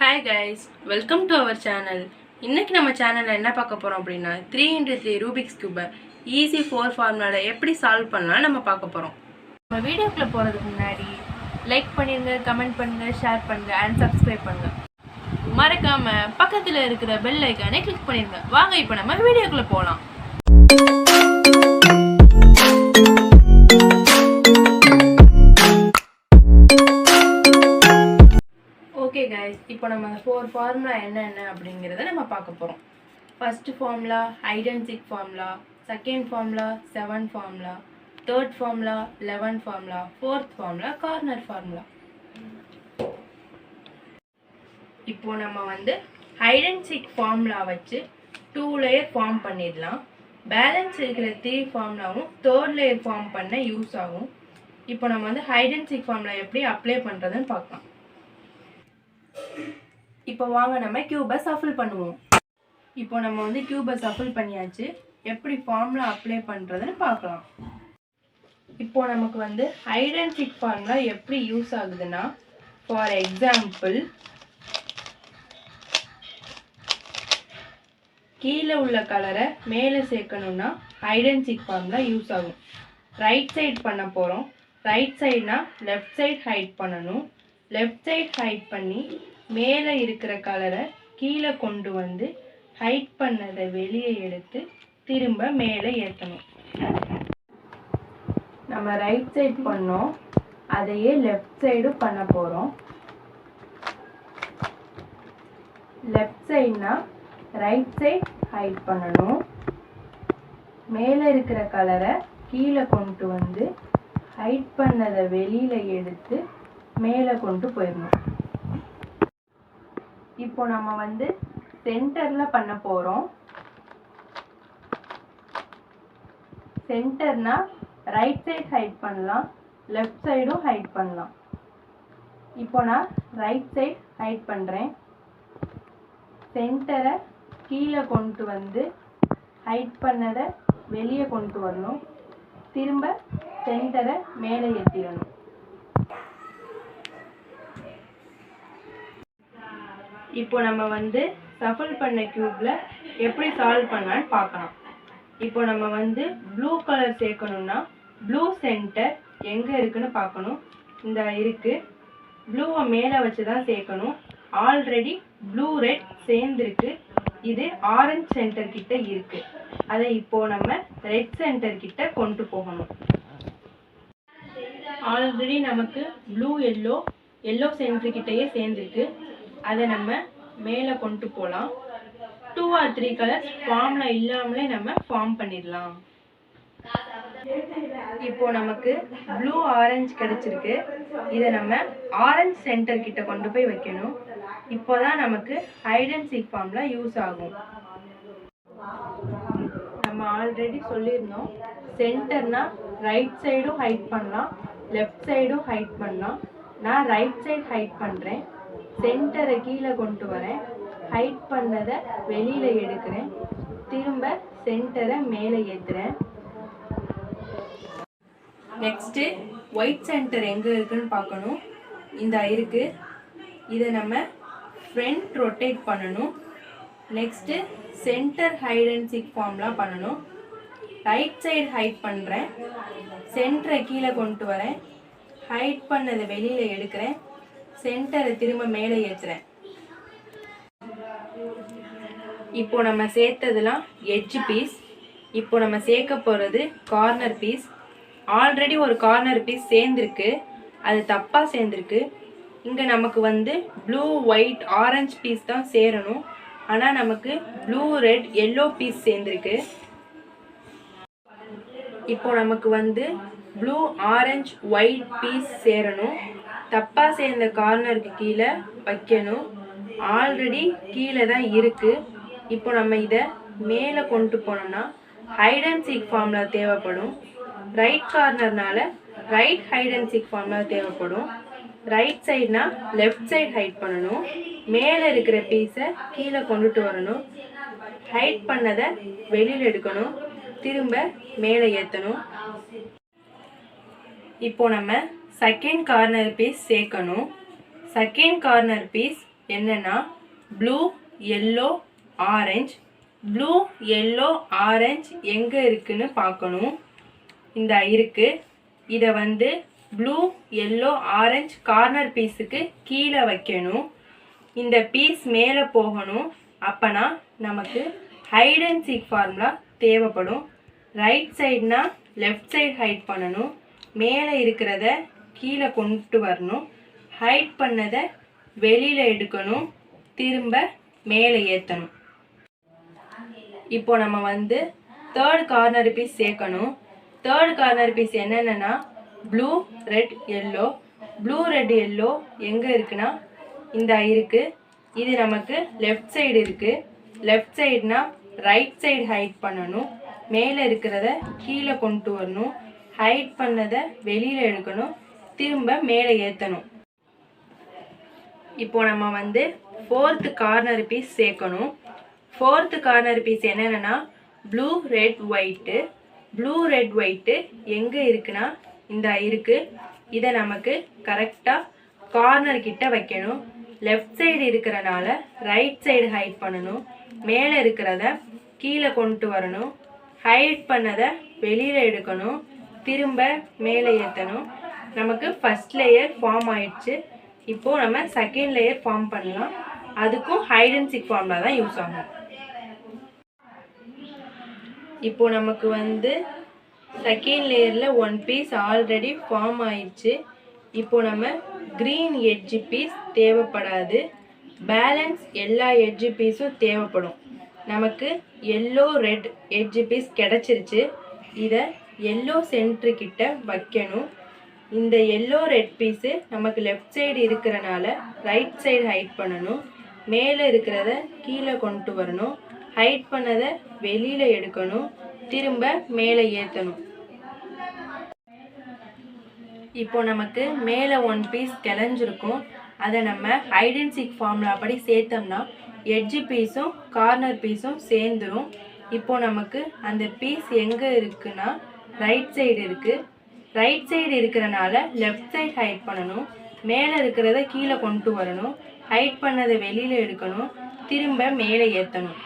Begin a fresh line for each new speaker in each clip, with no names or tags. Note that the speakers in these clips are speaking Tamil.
Hi guys, welcome to our channel. இன்னைக்கு நம்ம சேனல்ல என்ன பார்க்க போறோம் அப்படினா 3x3 Rubik's Cube easy 4 ஃபார்முலால எப்படி சால்வ் பண்ணலாம் நம்ம பார்க்க போறோம். நம்ம வீடியோக்குள்ள போறதுக்கு முன்னாடி லைக் பண்ணிருங்க, கமெண்ட் பண்ணுங்க, ஷேர் பண்ணுங்க and subscribe பண்ணுங்க. மறக்காம பக்கத்துல இருக்கிற பெல் ஐகானை கிளிக் பண்ணிருங்க. வாங்க இப்போ நம்ம வீடியோக்குள்ள போலாம். ஓகே கைஸ், இப்போ நம்ம 4 ஃபார்முலா என்னென்ன அப்படிங்கிறத நம்ம பார்க்க போகிறோம். First formula hide and seek formula, second formula 7 formula, third formula 11 formula, fourth formula corner formula. இப்போ நம்ம ஹைட் அண்ட் சீக் ஃபார்முலா வச்சு 2 லேயர் ஃபார்ம் பண்ணிடலாம். பேலன்ஸ் இருக்கிற 3 ஃபார்முலாவும் தேர்ட் லேயர் ஃபார்ம் பண்ண யூஸ் ஆகும். இப்போ நம்ம ஹைட் அண்ட் சீக் ஃபார்முலா எப்படி அப்ளை பண்ணுறதுன்னு பார்க்கலாம். இப்போ வாங்க நம்ம கியூபை சஃபில் பண்ணுவோம். இப்போ நம்ம கியூபை சஃபில் பண்ணியாச்சு. எப்படி ஃபார்முலா அப்ளை பண்ணுறதுன்னு பார்க்கலாம். இப்போ நமக்கு ஹைட் அண்ட் சீக் ஃபார்முலா எப்படி யூஸ் ஆகுதுன்னா, ஃபார் எக்ஸாம்பிள் கீழே உள்ள கலரை மேலே சேர்க்கணும்னா hide and seek formula use ஆகும். ரைட் சைட் பண்ண போகிறோம். ரைட் சைட்னா லெஃப்ட் சைட் ஹைட் பண்ணணும். லெஃப்ட் சைட் ஹைட் பண்ணி மேலே இருக்கிற கலரை கீழே கொண்டு வந்து ஹைட் பண்ணதை வெளியே எடுத்து திரும்ப மேலே ஏற்றணும். நம்ம ரைட் சைட் பண்ணோம், அதையே லெஃப்ட் சைடும் பண்ண போகிறோம். லெஃப்ட் சைட்னா ரைட் சைட் ஹைட் பண்ணணும். மேலே இருக்கிற கலரை கீழே கொண்டு வந்து ஹைட் பண்ணதை வெளியில் எடுத்து மேலே கொண்டு போயிடணும். இப்போ நம்ம சென்டரில் பண்ண போகிறோம். சென்டர்னா ரைட் சைட் ஹைட் பண்ணலாம், லெஃப்ட் சைடும் ஹைட் பண்ணலாம். இப்போ நான் ரைட் சைட் ஹைட் பண்ணுறேன். சென்டரை கீழே கொண்டு வந்து ஹைட் பண்ணதை வெளியே கொண்டு வரணும். திரும்ப சென்டரை மேலே ஏற்றிடணும். இப்போ நம்ம சஃபில் பண்ண கியூப்ல எப்படி சால்வ் பண்ணலான்னு பார்க்கலாம். இப்போ நம்ம ப்ளூ கலர் சேர்க்கணும்னா ப்ளூ சென்டர் எங்கே இருக்குன்னு பார்க்கணும். இந்த இருக்கு. ப்ளூவை மேலே வச்சு தான் சேர்க்கணும். ஆல்ரெடி ப்ளூ ரெட் சேர்ந்துருக்கு. இது ஆரஞ்சு சென்டர் கிட்ட இருக்கு. அதை இப்போ நம்ம ரெட் சென்டர் கிட்ட கொண்டு போகணும். ஆல்ரெடி நமக்கு ப்ளூ எல்லோ சென்டர் கிட்டயே சேர்ந்துருக்கு. அதை நம்ம மேலே கொண்டு போகலாம். 2 or 3 கலர்ஸ் ஃபார்ம்ல இல்லாமலே நம்ம ஃபார்ம் பண்ணிடலாம். இப்போ நமக்கு ப்ளூ ஆரஞ்சு கிடைச்சிருக்கு. இதை நம்ம ஆரஞ்சு சென்டர் கிட்ட கொண்டு போய் வைக்கணும். இப்போதான் நமக்கு ஹைட் அண்ட் சீக் ஃபார்ம்ல யூஸ் ஆகும். நம்ம ஆல்ரெடி சொல்லியிருந்தோம், சென்டர்னா ரைட் சைடும் ஹைட் பண்ணலாம், லெஃப்ட் சைடும் ஹைட் பண்ணலாம். நான் ரைட் சைடு ஹைட் பண்ணுறேன். சென்டரை கீழே கொண்டு வரேன். ஹைட் பண்ணதை வெளியில் எடுக்கிறேன். திரும்ப சென்டரை மேலே ஏற்றுறேன். நெக்ஸ்ட்டு ஒயிட் சென்டர் எங்கே இருக்குன்னு பார்க்கணும். இந்த இருக்கு. இதை நம்ம ஃப்ரண்ட் ரொட்டேட் பண்ணணும். Next center hide and seek ஃபார்ம்லாம் பண்ணணும். ரைட் சைடு ஹைட் பண்ணுறேன். சென்டரை கீழே கொண்டு வரேன். ஹைட் பண்ணதை வெளியில் எடுக்கிறேன். சென்டரை திரும்ப மேலே ஏற்றுறேன். இப்போ நம்ம சேர்த்ததுலாம் எட்ஜ் பீஸ். இப்போ நம்ம சேர்க்க போகிறது கார்னர் பீஸ். ஆல்ரெடி ஒரு கார்னர் பீஸ் சேர்ந்துருக்கு. அது தப்பாக சேர்ந்துருக்கு. இங்கே நமக்கு ப்ளூ ஒயிட் ஆரஞ்சு பீஸ் தான் சேரணும். ஆனால் நமக்கு ப்ளூ ரெட் எல்லோ பீஸ் சேர்ந்துருக்கு. இப்போ நமக்கு ப்ளூ ஆரஞ்சு ஒயிட் பீஸ் சேரணும். தப்பாக சேர்ந்த கார்னருக்கு கீழே வைக்கணும். ஆல்ரெடி கீழே தான் இருக்குது. இப்போ நம்ம இதை மேலே கொண்டு போனோம்னா ஹைட் அண்ட் சீக் ஃபார்முலா தேவைப்படும். ரைட் கார்னர்னால right hide and seek formula தேவைப்படும். ரைட் சைட்னா லெஃப்ட் சைட் ஹைட் பண்ணணும். மேலே இருக்கிற பீஸை கீழே கொண்டுட்டு வரணும். ஹைட் பண்ணதை வெளியில் எடுக்கணும். திரும்ப மேலே ஏற்றணும். இப்போ நம்ம செகண்ட் கார்னர் பீஸ் சேர்க்கணும். செகண்ட் கார்னர் பீஸ் என்னன்னா blue yellow orange. Blue yellow orange எங்கே இருக்குன்னு பார்க்கணும். இந்த இருக்கு. இதை வந்து ப்ளூ எல்லோ ஆரஞ்ச் கார்னர் பீஸுக்கு கீழே வைக்கணும். இந்த பீஸ் மேலே போகணும். அப்போனா நமக்கு ஹைட் அண்ட் சீக் ஃபார்முலா தேவைப்படும். ரைட் சைடுனா லெஃப்ட் சைடு ஹைட் பண்ணணும். மேலே இருக்கிறத கீழே கொண்டு வரணும். ஹைட் பண்ணதை வெளியில் எடுக்கணும். திரும்ப மேலே ஏற்றணும். இப்போ நம்ம வந்து தேர்ட் கார்னர் பீஸ் சேர்க்கணும். தேர்ட் கார்னர் பீஸ் என்னென்னா blue red yellow. Blue red yellow எங்கே இருக்குன்னா இந்த இருக்கு. இது நமக்கு லெஃப்ட் சைடு இருக்கு. லெஃப்ட் சைடுனா ரைட் சைடு ஹைட் பண்ணணும். மேலே இருக்கிறத கீழே கொண்டு வரணும். ஹைட் பண்ணதை வெளியில் எடுக்கணும். திரும்ப மேலே ஏற்றணும். இப்போ நம்ம வந்து ஃபோர்த்து கார்னர் பீஸ் சேர்க்கணும். ஃபோர்த்து கார்னர் பீஸ் என்னென்னா blue red white. Blue red white எங்கே இருக்குன்னா இந்த இருக்கு. இதை நமக்கு கரெக்டாக கார்னர் கிட்ட வைக்கணும். லெஃப்ட் சைடு இருக்கிறனால ரைட் சைடு ஹைட் பண்ணணும். மேலே இருக்கிறத கீழே கொண்டு வரணும். ஹைட் பண்ணதை வெளியில் எடுக்கணும். திரும்ப மேலே ஏற்றணும். நமக்கு ஃபர்ஸ்ட் லேயர் ஃபார்ம் ஆயிடுச்சு. இப்போது நம்ம செகண்ட் லேயர் ஃபார்ம் பண்ணலாம். அதுக்கும் ஹைட் அண்ட் சீக் ஃபார்முலா தான் யூஸ் ஆகும். இப்போ நமக்கு வந்து செகண்ட் லேயரில் ஒன் பீஸ் ஆல்ரெடி ஃபார்ம் ஆயிடுச்சு. இப்போ நம்ம க்ரீன் எட்ஜ் பீஸ் தேவைப்படாது. பேலன்ஸ் எல்லா எட்ஜ் பீஸும் தேவைப்படும். நமக்கு எல்லோ ரெட் எட்ஜ் பீஸ் கிடச்சிருச்சு. இதை எல்லோ சென்டர்கிட்ட வைக்கணும். இந்த எல்லோ ரெட் பீஸு நமக்கு லெஃப்ட் சைடு இருக்கிறனால ரைட் சைடு ஹைட் பண்ணணும். மேலே இருக்கிறத கீழே கொண்டு வரணும். ஹைட் பண்ணதை வெளியில் எடுக்கணும். திரும்ப மேலே ஏற்றணும். இப்போ நமக்கு மேலே ஒன் பீஸ் கிளஞ்சிருக்கும். அதை நம்ம ஹைட் அண்ட் சீக் ஃபார்முலா படி சேர்த்தோம்னா எட்ஜ் பீஸும் கார்னர் பீஸும் சேர்ந்துடும். இப்போ நமக்கு அந்த பீஸ் எங்கே இருக்குன்னா ரைட் சைடு இருக்குது. ரைட் சைடு இருக்கிறனால லெஃப்ட் சைடு ஹைட் பண்ணணும். மேலே இருக்கிறத கீழே கொண்டு வரணும். ஹைட் பண்ணதை வெளியில் எடுக்கணும். திரும்ப மேலே ஏற்றணும்.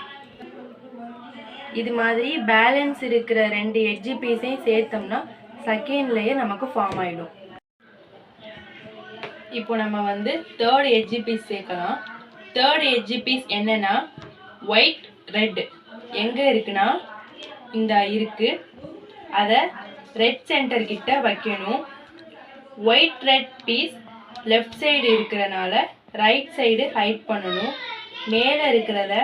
இது மாதிரி பேலன்ஸ் இருக்கிற ரெண்டு எட்ஜ் பீஸையும் சேர்த்தோம்னா செகண்ட் லேயர் நமக்கு ஃபார்ம் ஆகிடும். இப்போ நம்ம வந்து தேர்ட் எட்ஜ் பீஸ் சேர்க்கலாம். தேர்ட் எட்ஜ் பீஸ் என்னன்னா ஒயிட் ரெட் எங்கே இருக்குன்னா இந்த இருக்கு. அதை ரெட் சென்டர் கிட்ட வைக்கணும். White red piece left side இருக்கிறனால ரைட் சைடு ஹைட் பண்ணணும். மேலே இருக்கிறத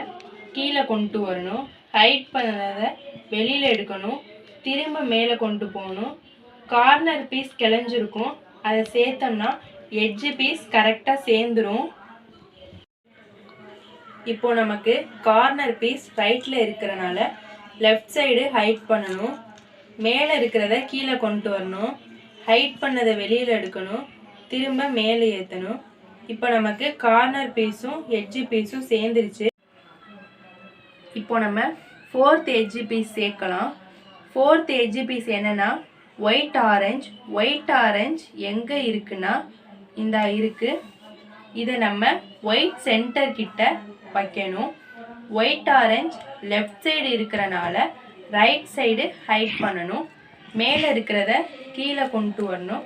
கீழே கொண்டு வரணும். ஹைட் பண்ணதை வெளியில் எடுக்கணும். திரும்ப மேலே கொண்டு போகணும். கார்னர் பீஸ் கிளஞ்சிருக்கும். அதை சேர்த்தோம்னா எட்ஜ் பீஸ் கரெக்டாக சேர்ந்துடும். இப்போ நமக்கு கார்னர் பீஸ் ரைட்டில் இருக்கிறனால லெஃப்ட் சைடு ஹைட் பண்ணணும். மேலே இருக்கிறத கீழே கொண்டு வரணும். ஹைட் பண்ணதை வெளியில் எடுக்கணும். திரும்ப மேலே ஏற்றணும். இப்போ நமக்கு கார்னர் பீஸும் எட்ஜ் பீஸும் சேர்ந்துருச்சு. இப்போ நம்ம ஃபோர்த் எட்ஜ் பீஸ் சேர்க்கலாம். ஃபோர்த் எட்ஜ் பீஸ் என்னென்னா ஒயிட் ஆரஞ்ச். ஒயிட் ஆரஞ்ச் எங்கே இருக்குன்னா இந்த இருக்கு. இதை நம்ம ஒயிட் சென்டர் கிட்ட வைக்கணும். ஒயிட் ஆரஞ்ச் லெஃப்ட் சைடு இருக்கிறனால ரைட் சைடு ஹைட் பண்ணணும். மேலே இருக்கிறத கீழே கொண்டு வரணும்.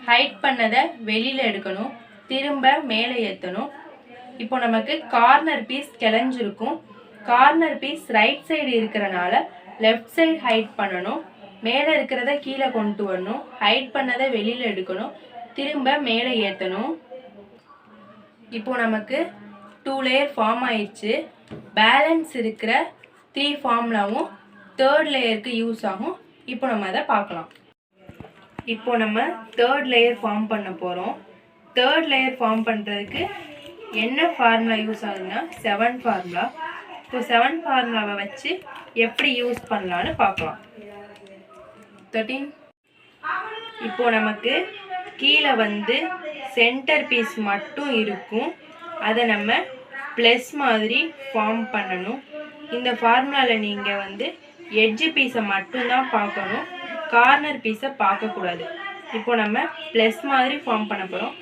ஹைட் பண்ணதை வெளியில் எடுக்கணும். திரும்ப மேலே ஏற்றணும். இப்போ நமக்கு கார்னர் பீஸ் கிளஞ்சிருக்கும். கார்னர் பீஸ் ரைட் சைடு இருக்கிறனால லெஃப்ட் சைடு ஹைட் பண்ணணும். மேலே இருக்கிறத கீழே கொண்டு வரணும். ஹைட் பண்ணதை வெளியில் எடுக்கணும். திரும்ப மேலே ஏற்றணும். இப்போ நமக்கு 2 லேயர் ஃபார்ம் ஆயிடுச்சு. பேலன்ஸ் இருக்கிற 3 ஃபார்முலாவும் தேர்ட் லேயருக்கு யூஸ் ஆகும். இப்போ நம்ம அதை பார்க்கலாம். இப்போ நம்ம தேர்ட் லேயர் ஃபார்ம் பண்ண போகிறோம். தேர்ட் லேயர் ஃபார்ம் பண்ணுறதுக்கு என்ன ஃபார்முலா யூஸ் ஆகுதுன்னா 7 ஃபார்முலா. இப்போ 7 ஃபார்முலாவை வச்சு எப்படி யூஸ் பண்ணலான்னு பார்க்கலாம். 13. இப்போ நமக்கு கீழே வந்து சென்டர் பீஸ் மட்டும் இருக்கும். அதை நம்ம ப்ளஸ் மாதிரி ஃபார்ம் பண்ணணும். இந்த ஃபார்முலாவில் நீங்கள் வந்து எட்ஜ் பீஸை மட்டும்தான் பார்க்கணும். கார்னர் பீஸை பார்க்கக்கூடாது. இப்போ நம்ம ப்ளஸ் மாதிரி ஃபார்ம் பண்ண போகிறோம்.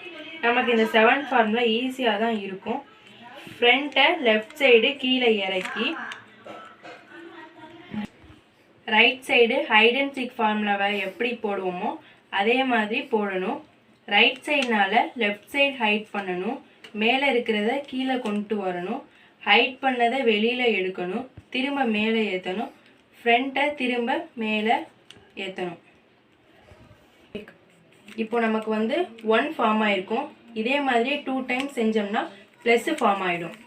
நமக்கு இந்த 7 ஃபார்முலா ஈஸியாக தான் இருக்கும். ஃப்ரண்ட்டை லெஃப்ட் சைடு கீழே இறக்கி right side hide and seek ஃபார்முலாவை எப்படி போடுவோமோ அதே மாதிரி போடணும். ரைட் சைடுனால லெஃப்ட் சைடு ஹைட் பண்ணணும், மேலே இருக்கிறத கீழே கொண்டு வரணும், ஹைட் பண்ணதை வெளியில் எடுக்கணும், திரும்ப மேலே ஏற்றணும், ஃப்ரண்ட்டை திரும்ப மேலே ஏற்றணும். இப்போ நமக்கு 1 ஃபார்ம் ஆயிருக்கும். இதே மாதிரி 2 டைம்ஸ் செஞ்சோம்னா ப்ளஸ் ஃபார்ம் ஆகிடும்.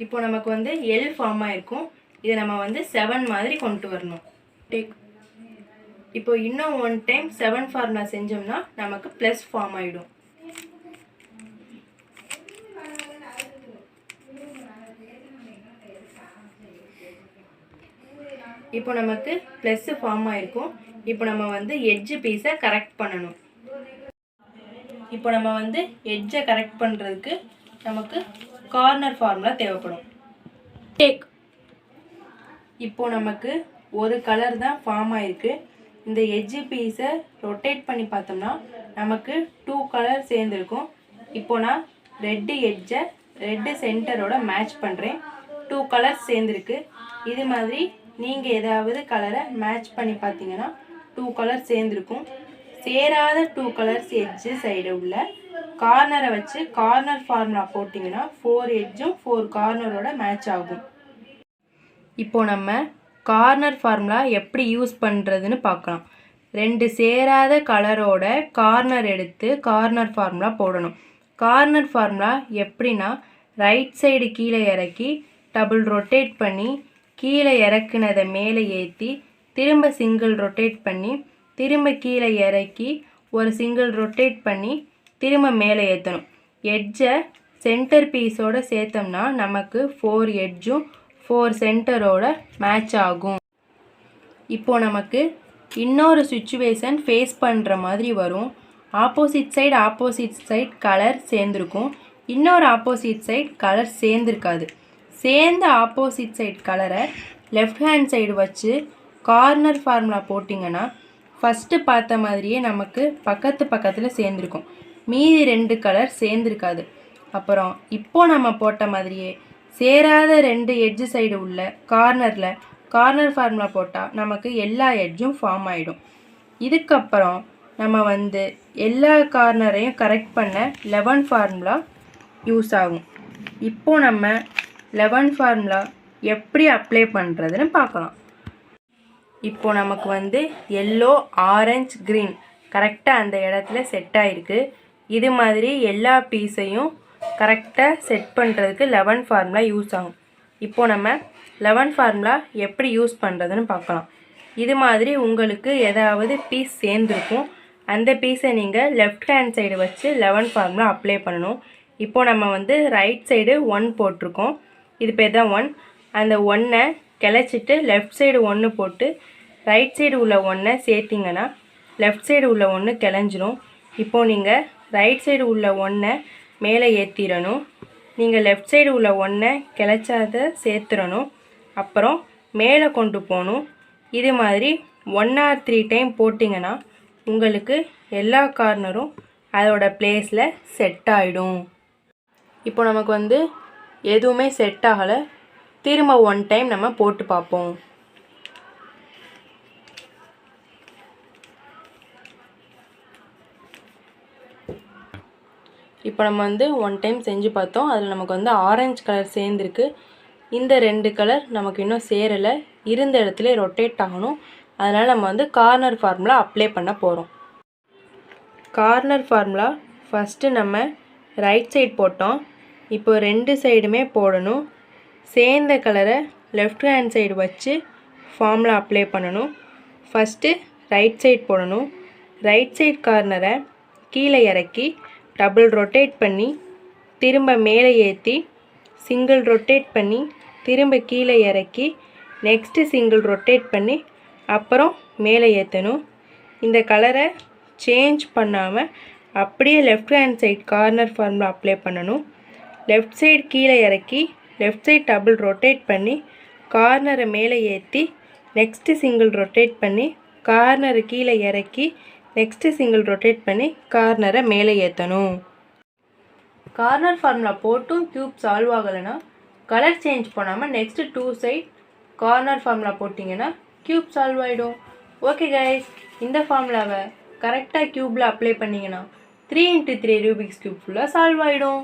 இப்போ நமக்கு எல் ஃபார்ம் ஆயிருக்கும். இதை நம்ம 7 மாதிரி கொண்டு வரணும். இப்போ இன்னும் 1 டைம் 7 ஃபார்முலா செஞ்சோம்னா நமக்கு ப்ளஸ் ஃபார்ம் ஆகிடும். இப்போ நமக்கு ப்ளஸ் ஃபார்ம் ஆயிருக்கும். இப்போ நம்ம எட்ஜ் பீஸை கரெக்ட் பண்ணணும். இப்போ நம்ம எட்ஜை கரெக்ட் பண்ணுறதுக்கு நமக்கு கார்னர் ஃபார்முலா தேவைப்படும். இப்போ நமக்கு ஒரு கலர் தான் ஃபார்ம் ஆயிருக்கு. இந்த எட்ஜ் பீஸை ரொட்டேட் பண்ணி பார்த்தோம்னா நமக்கு 2 கலர் சேர்ந்துருக்கும். இப்போ நான் ரெட்டு எட்ஜை ரெட்டு சென்டரோட மேட்ச் பண்ணுறேன். 2 கலர்ஸ் சேர்ந்துருக்கு. இது மாதிரி நீங்கள் ஏதாவது கலரை மேட்ச் பண்ணி பார்த்தீங்கன்னா 2 கலர் சேர்ந்துருக்கும். சேராத 2 கலர்ஸ் எட்ஜு சைடு உள்ள கார்னரை வச்சு கார்னர் ஃபார்முலா போட்டிங்கன்னா 4 எட்ஜும் 4 கார்னரோட மேட்ச் ஆகும். இப்போ நம்ம கார்னர் ஃபார்முலா எப்படி யூஸ் பண்ணுறதுன்னு பார்க்கலாம். 2 சேராத கலரோட கார்னர் எடுத்து கார்னர் ஃபார்முலா போடணும். கார்னர் ஃபார்முலா எப்படின்னா ரைட் சைடு கீழே இறக்கி டபுள் ரொட்டேட் பண்ணி கீழே இறக்குனதை மேலே ஏற்றி திரும்ப சிங்கிள் ரொட்டேட் பண்ணி திரும்ப கீழே இறக்கி ஒரு சிங்கிள் ரொட்டேட் பண்ணி திரும்ப மேலே ஏற்றணும். எட்ஜை சென்டர் பீஸோடு சேர்த்தோம்னா நமக்கு 4 எட்ஜும் 4 சென்டரோட மேட்ச் ஆகும். இப்போது நமக்கு இன்னொரு சுச்சுவேஷன் ஃபேஸ் பண்ணுற மாதிரி வரும். ஆப்போசிட் சைடு கலர் சேர்ந்துருக்கும், இன்னொரு ஆப்போசிட் சைடு கலர் சேர்ந்துருக்காது. சேர்ந்த ஆப்போசிட் சைடு கலரை லெஃப்ட் ஹேண்ட் சைடு வச்சு கார்னர் ஃபார்முலா போட்டிங்கன்னா ஃபஸ்ட்டு பார்த்த மாதிரியே நமக்கு பக்கத்தில் சேர்ந்துருக்கும், மீதி 2 கலர் சேர்ந்துருக்காது. அப்புறம் இப்போது நம்ம போட்ட மாதிரியே சேராத 2 எட்ஜு சைடு உள்ள கார்னர் ஃபார்முலா போட்டால் நமக்கு எல்லா எட்ஜும் ஃபார்ம் ஆகிடும். இதுக்கப்புறம் நம்ம எல்லா கார்னரையும் கரெக்ட் பண்ண 11 ஃபார்முலா யூஸ் ஆகும். இப்போது நம்ம 11 ஃபார்முலா எப்படி அப்ளை பண்ணுறதுன்னு பார்க்கலாம். இப்போ நமக்கு எல்லோ, ஆரஞ்சு, க்ரீன் கரெக்டாக அந்த இடத்துல செட் ஆகிருக்கு. இது மாதிரி எல்லா பீஸையும் கரெக்டாக செட் பண்ணுறதுக்கு 11 ஃபார்முலா யூஸ் ஆகும். இப்போது நம்ம 11 ஃபார்முலா எப்படி யூஸ் பண்ணுறதுன்னு பார்க்கலாம். இது மாதிரி உங்களுக்கு ஏதாவது பீஸ் சேர்ந்துருக்கும், அந்த பீஸை நீங்கள் லெஃப்ட் ஹேண்ட் சைடு வச்சு 11 ஃபார்முலா அப்ளை பண்ணணும். இப்போது நம்ம ரைட் சைடு 1 போட்டிருக்கோம், இது பேர் தான் 1. அந்த 1ஐ கிளச்சிட்டு லெஃப்ட் சைடு 1 போட்டு ரைட் சைடு உள்ள 1ஐ சேர்த்திங்கன்னா லெஃப்ட் சைடு உள்ள 1 கிளஞ்சிரும். இப்போது நீங்கள் ரைட் சைடு உள்ள 1ஐ மேலே ஏற்றிடணும், நீங்கள் லெஃப்ட் சைடு உள்ள 1ஐ கிளச்சாத சேர்த்துடணும், அப்புறம் மேலே கொண்டு போகணும். இது மாதிரி 1 or 3 டைம் போட்டிங்கன்னா உங்களுக்கு எல்லா கார்னரும் அதோட பிளேஸில் செட் ஆகிடும். இப்போ நமக்கு எதுவுமே செட் ஆகலை, திரும்ப 1 டைம் நம்ம போட்டு பார்ப்போம். இப்போ நம்ம 1 டைம் செஞ்சு பார்த்தோம். அதில் நமக்கு ஆரஞ்சு கலர் சேர்ந்துருக்கு. இந்த 2 கலர் நமக்கு இன்னும் சேரலை, இருந்த இடத்துல ரொட்டேட் ஆகணும். அதனால் நம்ம கார்னர் ஃபார்முலா அப்ளை பண்ண போகிறோம். கார்னர் ஃபார்முலா ஃபஸ்ட்டு நம்ம ரைட் சைடு போட்டோம், இப்போ 2 சைடுமே போடணும். சேர்ந்த கலரை லெஃப்ட் ஹேண்ட் சைடு வச்சு ஃபார்முலா அப்ளை பண்ணணும். ஃபஸ்ட்டு ரைட் சைடு போடணும். ரைட் சைடு கார்னரை கீழே இறக்கி டபுள் ரொட்டேட் பண்ணி திரும்ப மேலே ஏற்றி சிங்கிள் ரொட்டேட் பண்ணி திரும்ப கீழே இறக்கி நெக்ஸ்ட்டு சிங்கிள் ரொட்டேட் பண்ணி அப்புறம் மேலே ஏற்றணும். இந்த கலரை சேஞ்ச் பண்ணாமல் அப்படியே left hand side corner formula apply பண்ணணும். லெஃப்ட் சைடு கீழே இறக்கி லெஃப்ட் சைடு டபுள் ரொட்டேட் பண்ணி கார்னரை மேலே ஏற்றி நெக்ஸ்ட்டு சிங்கிள் ரொட்டேட் பண்ணி கார்னரை கீழே இறக்கி நெக்ஸ்ட்டு சிங்கிள் ரொட்டேட் பண்ணி கார்னரை மேலே ஏற்றணும். கார்னர் ஃபார்முலா போட்டும் க்யூப் சால்வ் ஆகலைன்னா கலர் சேஞ்ச் பண்ணாமல் நெக்ஸ்ட்டு 2 சைட் கார்னர் ஃபார்முலா போட்டிங்கன்னா க்யூப் சால்வ் ஆகிடும். ஓகே கைஸ், இந்த ஃபார்முலாவை கரெக்டாக க்யூப்பில் அப்ளை பண்ணிங்கன்னா 3 × 3 ரூபிக்ஸ் க்யூப் ஃபுல்லாக சால்வ் ஆகிடும்.